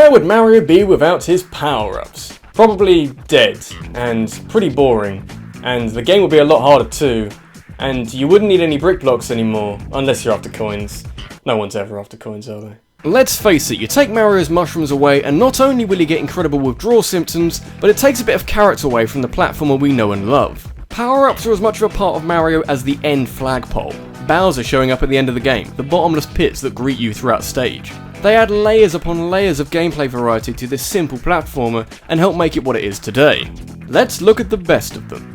where would Mario be without his power-ups? Probably dead, and pretty boring, and the game would be a lot harder too, and you wouldn't need any brick blocks anymore, unless you're after coins. No one's ever after coins, are they? Let's face it, you take Mario's mushrooms away and not only will he get incredible withdrawal symptoms, but it takes a bit of character away from the platformer we know and love. Power-ups are as much of a part of Mario as the end flagpole. Bowser showing up at the end of the game, the bottomless pits that greet you throughout stage. They add layers upon layers of gameplay variety to this simple platformer and help make it what it is today. Let's look at the best of them.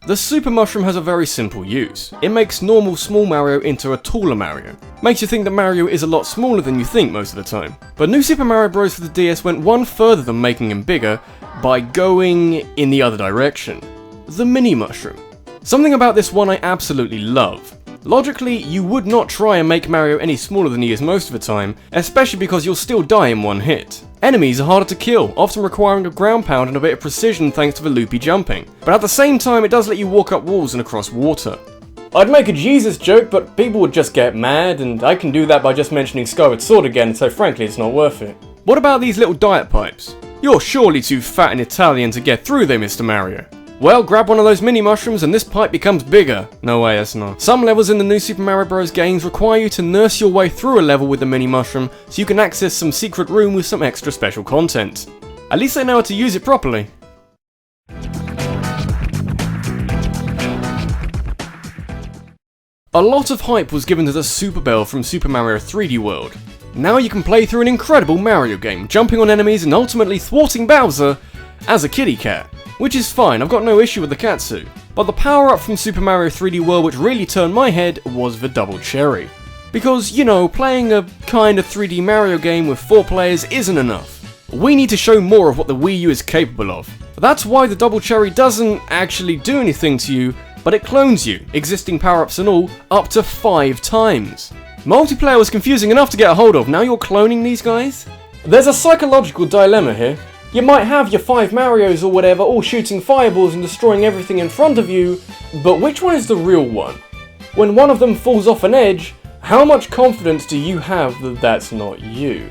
The Super Mushroom has a very simple use. It makes normal small Mario into a taller Mario. Makes you think that Mario is a lot smaller than you think most of the time. But New Super Mario Bros. For the DS went one further than making him bigger by going in the other direction. The Mini Mushroom. Something about this one I absolutely love. Logically, you would not try and make Mario any smaller than he is most of the time, especially because you'll still die in one hit. Enemies are harder to kill, often requiring a ground pound and a bit of precision thanks to the loopy jumping, but at the same time it does let you walk up walls and across water. I'd make a Jesus joke, but people would just get mad, and I can do that by just mentioning Skyward Sword again, so frankly it's not worth it. What about these little diet pipes? You're surely too fat and Italian to get through them, Mr. Mario. Well, grab one of those mini mushrooms and this pipe becomes bigger. No way, that's not. Some levels in the New Super Mario Bros. Games require you to nurse your way through a level with the mini mushroom so you can access some secret room with some extra special content. At least they know how to use it properly. A lot of hype was given to the Super Bell from Super Mario 3D World. Now you can play through an incredible Mario game, jumping on enemies and ultimately thwarting Bowser as a kitty cat. Which is fine, I've got no issue with the cat suit. But the power-up from Super Mario 3D World which really turned my head was the double cherry. Because, you know, playing a kind of 3D Mario game with 4 players isn't enough. We need to show more of what the Wii U is capable of. That's why the double cherry doesn't actually do anything to you, but it clones you, existing power-ups and all, up to 5 times. Multiplayer was confusing enough to get a hold of, now you're cloning these guys? There's a psychological dilemma here. You might have your 5 Marios or whatever all shooting fireballs and destroying everything in front of you, but which one is the real one? When one of them falls off an edge, how much confidence do you have that that's not you?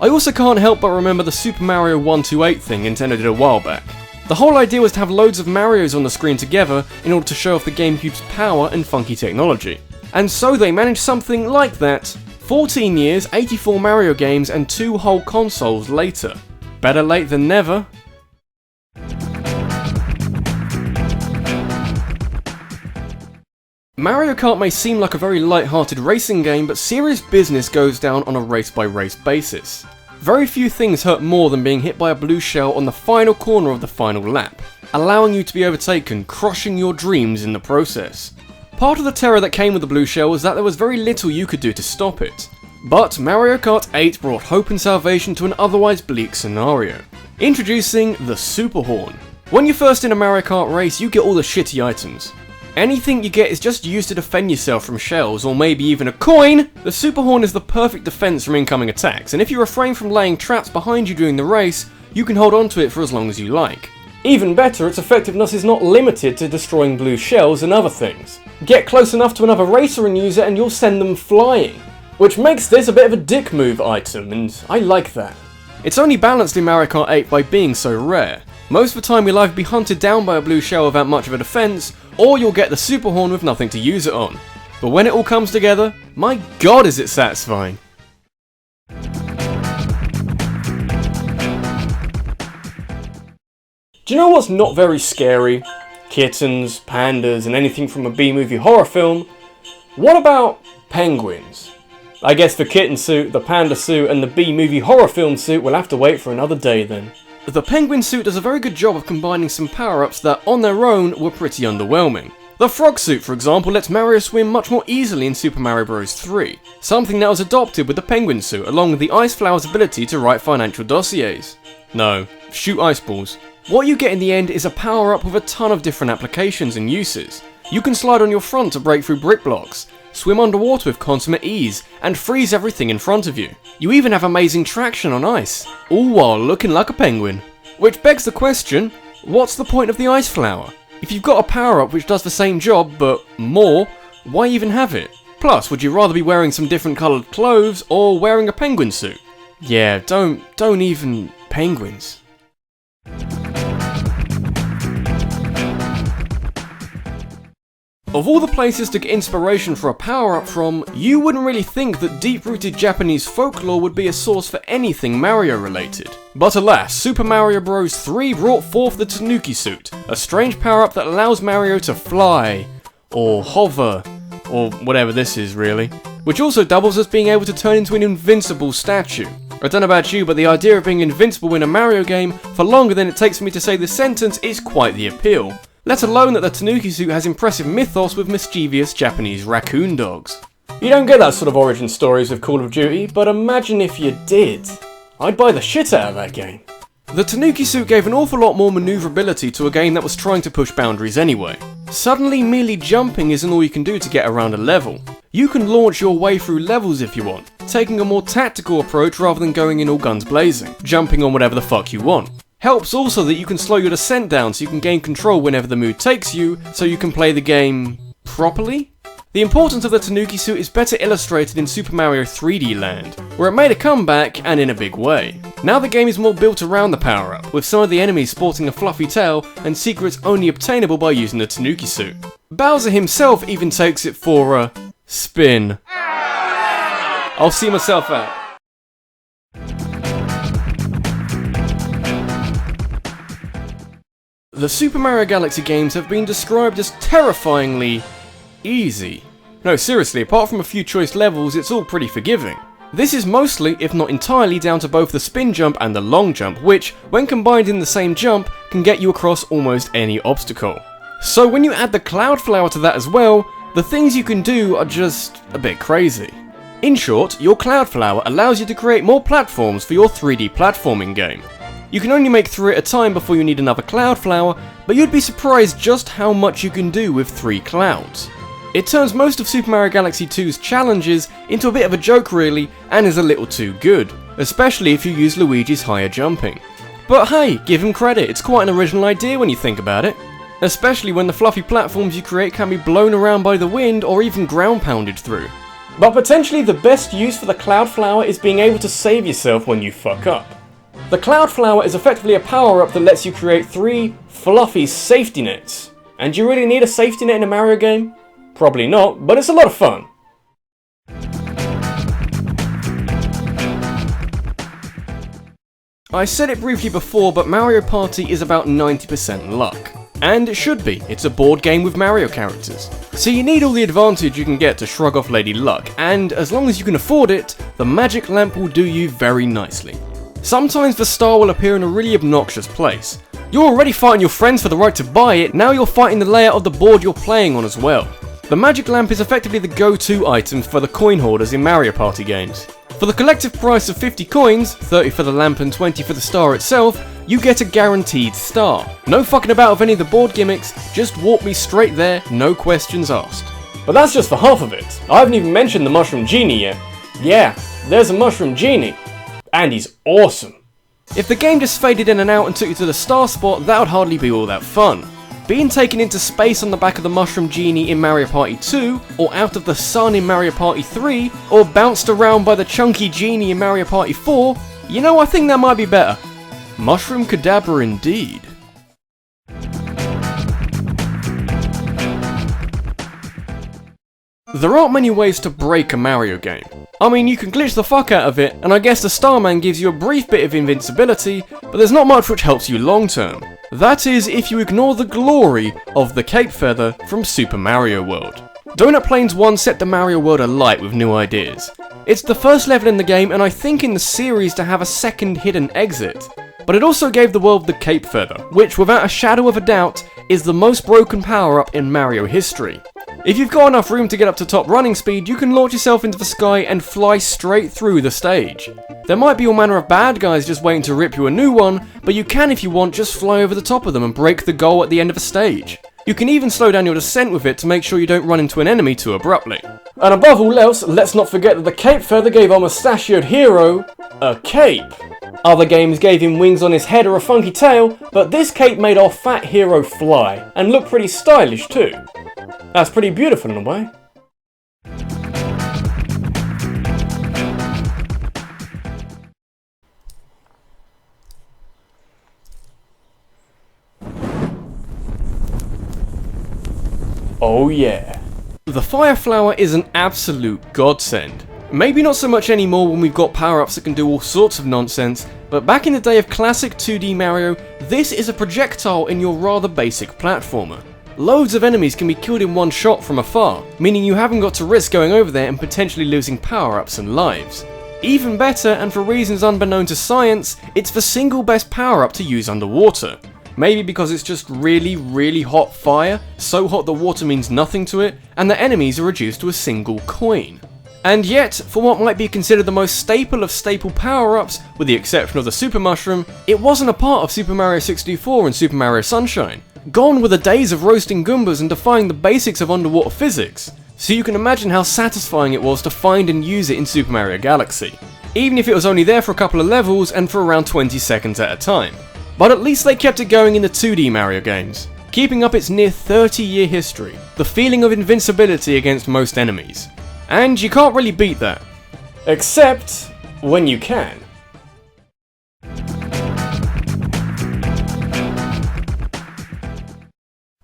I also can't help but remember the Super Mario 128 thing Nintendo did a while back. The whole idea was to have loads of Marios on the screen together in order to show off the GameCube's power and funky technology. And so they managed something like that, 14 years, 84 Mario games and 2 whole consoles later. Better late than never. Mario Kart may seem like a very light-hearted racing game, but serious business goes down on a race-by-race basis. Very few things hurt more than being hit by a blue shell on the final corner of the final lap, allowing you to be overtaken, crushing your dreams in the process. Part of the terror that came with the blue shell was that there was very little you could do to stop it. But Mario Kart 8 brought hope and salvation to an otherwise bleak scenario. Introducing the Super Horn. When you're first in a Mario Kart race, you get all the shitty items. Anything you get is just used to defend yourself from shells, or maybe even a coin! The Super Horn is the perfect defense from incoming attacks, and if you refrain from laying traps behind you during the race, you can hold on to it for as long as you like. Even better, its effectiveness is not limited to destroying blue shells and other things. Get close enough to another racer and use it and you'll send them flying. Which makes this a bit of a dick move item, and I like that. It's only balanced in Mario Kart 8 by being so rare. Most of the time you'll either be hunted down by a blue shell without much of a defense, or you'll get the Super Horn with nothing to use it on. But when it all comes together, my god is it satisfying. Do you know what's not very scary? Kittens, pandas, and anything from a B-movie horror film? What about penguins? I guess the kitten suit, the panda suit, and the B-movie horror film suit will have to wait for another day then. The penguin suit does a very good job of combining some power-ups that, on their own, were pretty underwhelming. The frog suit, for example, lets Mario swim much more easily in Super Mario Bros. 3, something that was adopted with the penguin suit, along with the Ice Flower's ability to write financial dossiers. No, shoot ice balls. What you get in the end is a power-up with a ton of different applications and uses. You can slide on your front to break through brick blocks, swim underwater with consummate ease, and freeze everything in front of you. You even have amazing traction on ice, all while looking like a penguin. Which begs the question, what's the point of the Ice Flower? If you've got a power-up which does the same job, but more, why even have it? Plus, would you rather be wearing some different coloured clothes or wearing a penguin suit? Yeah, don't even penguins. Of all the places to get inspiration for a power-up from, you wouldn't really think that deep-rooted Japanese folklore would be a source for anything Mario-related. But alas, Super Mario Bros. 3 brought forth the Tanuki suit, a strange power-up that allows Mario to fly, or hover, or whatever this is really, which also doubles as being able to turn into an invincible statue. I don't know about you, but the idea of being invincible in a Mario game for longer than it takes for me to say this sentence is quite the appeal. Let alone that the Tanuki suit has impressive mythos with mischievous Japanese raccoon dogs. You don't get that sort of origin stories with Call of Duty, but imagine if you did. I'd buy the shit out of that game. The Tanuki suit gave an awful lot more maneuverability to a game that was trying to push boundaries anyway. Suddenly, merely jumping isn't all you can do to get around a level. You can launch your way through levels if you want, taking a more tactical approach rather than going in all guns blazing, jumping on whatever the fuck you want. Helps also that you can slow your descent down so you can gain control whenever the mood takes you, so you can play the game properly? The importance of the Tanuki suit is better illustrated in Super Mario 3D Land, where it made a comeback and in a big way. Now the game is more built around the power-up, with some of the enemies sporting a fluffy tail and secrets only obtainable by using the Tanuki suit. Bowser himself even takes it for a spin. I'll see myself out. The Super Mario Galaxy games have been described as terrifyingly easy. No, seriously, apart from a few choice levels, it's all pretty forgiving. This is mostly, if not entirely, down to both the spin jump and the long jump, which, when combined in the same jump, can get you across almost any obstacle. So when you add the Cloud Flower to that as well, the things you can do are just a bit crazy. In short, your Cloud Flower allows you to create more platforms for your 3D platforming game. You can only make 3 at a time before you need another Cloud Flower, but you'd be surprised just how much you can do with 3 clouds. It turns most of Super Mario Galaxy 2's challenges into a bit of a joke really, and is a little too good, especially if you use Luigi's higher jumping. But hey, give him credit, it's quite an original idea when you think about it. Especially when the fluffy platforms you create can be blown around by the wind or even ground pounded through. But potentially the best use for the Cloud Flower is being able to save yourself when you fuck up. The Cloud Flower is effectively a power-up that lets you create 3 fluffy safety nets. And do you really need a safety net in a Mario game? Probably not, but it's a lot of fun. I said it briefly before, but Mario Party is about 90% luck. And it should be, it's a board game with Mario characters. So you need all the advantage you can get to shrug off Lady Luck, and as long as you can afford it, the magic lamp will do you very nicely. Sometimes the star will appear in a really obnoxious place. You're already fighting your friends for the right to buy it, now you're fighting the layout of the board you're playing on as well. The magic lamp is effectively the go-to item for the coin hoarders in Mario Party games. For the collective price of 50 coins, 30 for the lamp and 20 for the star itself, you get a guaranteed star. No fucking about with any of the board gimmicks, just walk me straight there, no questions asked. But that's just for half of it. I haven't even mentioned the Mushroom Genie yet. Yeah, there's a Mushroom Genie. And he's awesome. If the game just faded in and out and took you to the star spot, that would hardly be all that fun. Being taken into space on the back of the Mushroom Genie in Mario Party 2, or out of the sun in Mario Party 3, or bounced around by the Chunky Genie in Mario Party 4, you know, I think that might be better. Mushroom Kadabra indeed. There aren't many ways to break a Mario game. I mean, you can glitch the fuck out of it, and I guess the Starman gives you a brief bit of invincibility, but there's not much which helps you long term. That is, if you ignore the glory of the Cape Feather from Super Mario World. Donut Plains 1 set the Mario world alight with new ideas. It's the first level in the game, and I think in the series to have a second hidden exit. But it also gave the world the Cape Feather, which without a shadow of a doubt is the most broken power-up in Mario history. If you've got enough room to get up to top running speed, you can launch yourself into the sky and fly straight through the stage. There might be all manner of bad guys just waiting to rip you a new one, but you can, if you want, just fly over the top of them and break the goal at the end of a stage. You can even slow down your descent with it to make sure you don't run into an enemy too abruptly. And above all else, let's not forget that the Cape Feather gave our mustachioed hero a cape. Other games gave him wings on his head or a funky tail, but this cape made our fat hero fly, and look pretty stylish too. That's pretty beautiful in a way. Oh yeah. The Fire Flower is an absolute godsend. Maybe not so much anymore when we've got power-ups that can do all sorts of nonsense, but back in the day of classic 2D Mario, this is a projectile in your rather basic platformer. Loads of enemies can be killed in one shot from afar, meaning you haven't got to risk going over there and potentially losing power-ups and lives. Even better, and for reasons unbeknown to science, it's the single best power-up to use underwater. Maybe because it's just really hot fire, so hot the water means nothing to it, and the enemies are reduced to a single coin. And yet, for what might be considered the most staple of staple power-ups, with the exception of the Super Mushroom, it wasn't a part of Super Mario 64 and Super Mario Sunshine. Gone were the days of roasting Goombas and defying the basics of underwater physics, so you can imagine how satisfying it was to find and use it in Super Mario Galaxy, even if it was only there for a couple of levels and for around 20 seconds at a time. But at least they kept it going in the 2D Mario games, keeping up its near 30-year history, the feeling of invincibility against most enemies. And you can't really beat that. Except when you can.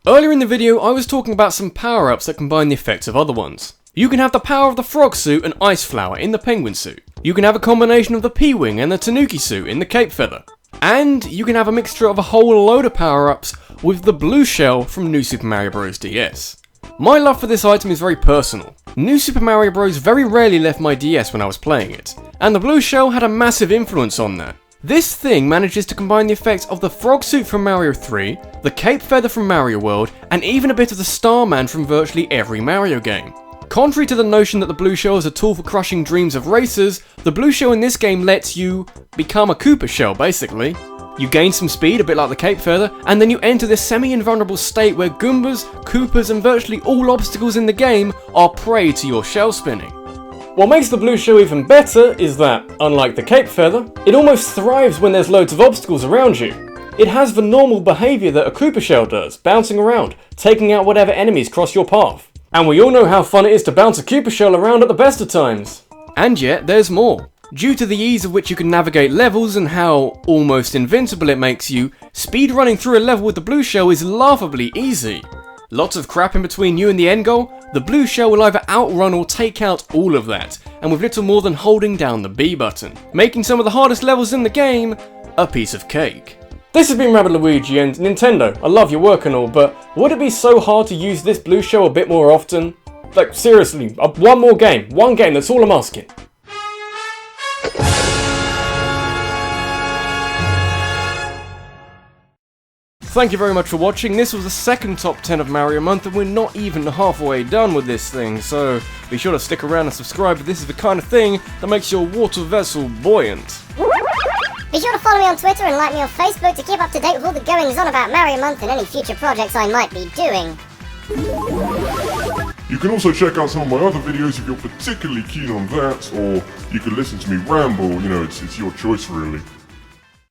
Earlier in the video, I was talking about some power-ups that combine the effects of other ones. You can have the power of the frog suit and ice flower in the penguin suit. You can have a combination of the P-wing and the tanuki suit in the cape feather. And you can have a mixture of a whole load of power-ups with the blue shell from New Super Mario Bros. DS. My love for this item is very personal. New Super Mario Bros. Very rarely left my DS when I was playing it, and the blue shell had a massive influence on that. This thing manages to combine the effects of the frog suit from Mario 3, the cape feather from Mario World, and even a bit of the Starman from virtually every Mario game. Contrary to the notion that the blue shell is a tool for crushing dreams of racers, the blue shell in this game lets you become a Koopa shell, basically. You gain some speed, a bit like the cape feather, and then you enter this semi-invulnerable state where Goombas, Koopas, and virtually all obstacles in the game are prey to your shell spinning. What makes the blue shell even better is that, unlike the cape feather, it almost thrives when there's loads of obstacles around you. It has the normal behaviour that a Koopa shell does, bouncing around, taking out whatever enemies cross your path. And we all know how fun it is to bounce a Koopa shell around at the best of times. And yet, there's more. Due to the ease of which you can navigate levels and how almost invincible it makes you, speedrunning through a level with the blue shell is laughably easy. Lots of crap in between you and the end goal, the blue shell will either outrun or take out all of that, and with little more than holding down the B button, making some of the hardest levels in the game a piece of cake. This has been RabbidLuigi, and Nintendo, I love your work and all, but would it be so hard to use this blue shell a bit more often? Like, seriously, one more game, that's all I'm asking. Thank you very much for watching. This was the second top 10 of Mario Month, and we're not even halfway done with this thing, so be sure to stick around and subscribe if this is the kind of thing that makes your water vessel buoyant. Be sure to follow me on Twitter and like me on Facebook to keep up to date with all the goings-on about Mario Month and any future projects I might be doing. You can also check out some of my other videos if you're particularly keen on that, or you can listen to me ramble, you know, it's your choice really.